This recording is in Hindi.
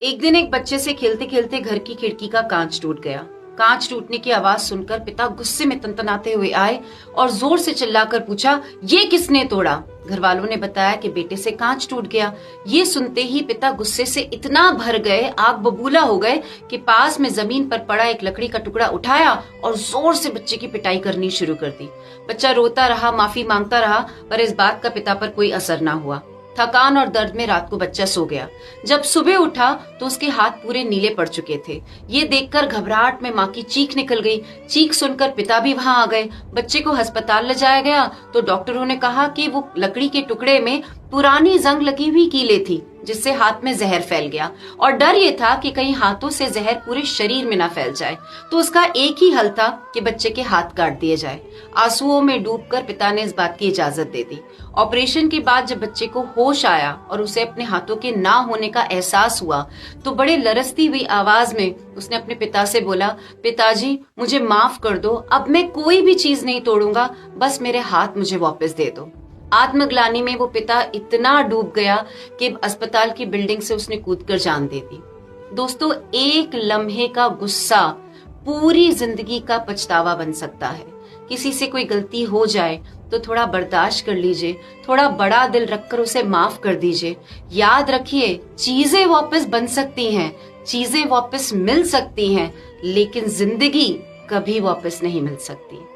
एक दिन एक बच्चे से खेलते खेलते घर की खिड़की का कांच टूट गया। कांच टूटने की आवाज सुनकर पिता गुस्से में तनतनाते हुए आए और जोर से चिल्लाकर पूछा, ये किसने तोड़ा? घर वालों ने बताया कि बेटे से कांच टूट गया। ये सुनते ही पिता गुस्से से इतना भर गए, आग बबूला हो गए कि पास में जमीन पर पड़ा एक लकड़ी का टुकड़ा उठाया और जोर से बच्चे की पिटाई करनी शुरू कर दी। बच्चा रोता रहा, माफी मांगता रहा, पर इस बात का पिता पर कोई असर ना हुआ। थकान और दर्द में रात को बच्चा सो गया। जब सुबह उठा तो उसके हाथ पूरे नीले पड़ चुके थे। ये देखकर घबराहट में माँ की चीख निकल गई। चीख सुनकर पिता भी वहां आ गए। बच्चे को अस्पताल ले जाया गया तो डॉक्टरों ने कहा कि वो लकड़ी के टुकड़े में पुरानी जंग लगी हुई कीलें थी, जिससे हाथ में जहर फैल गया और डर ये था कि कहीं हाथों से जहर पूरे शरीर में ना फैल जाए। तो उसका एक ही हल था कि बच्चे के हाथ काट दिए जाए। आंसुओं में डूबकर पिता ने इस बात की इजाजत दे दी। ऑपरेशन के बाद जब बच्चे को होश आया और उसे अपने हाथों के ना होने का एहसास हुआ तो बड़े लरसती हुई आवाज में उसने अपने पिता से बोला, पिताजी मुझे माफ कर दो, अब मैं कोई भी चीज नहीं तोड़ूंगा, बस मेरे हाथ मुझे वापस दे दो। आत्मग्लानि में वो पिता इतना डूब गया कि अस्पताल की बिल्डिंग से उसने कूदकर जान दे दी। दोस्तों, एक लम्हे का गुस्सा पूरी जिंदगी का पछतावा बन सकता है। किसी से कोई गलती हो जाए तो थोड़ा बर्दाश्त कर लीजिए, थोड़ा बड़ा दिल रखकर उसे माफ कर दीजिए। याद रखिए, चीजें वापस बन सकती हैं, चीजें वापस मिल सकती हैं, लेकिन जिंदगी कभी वापस नहीं मिल सकती।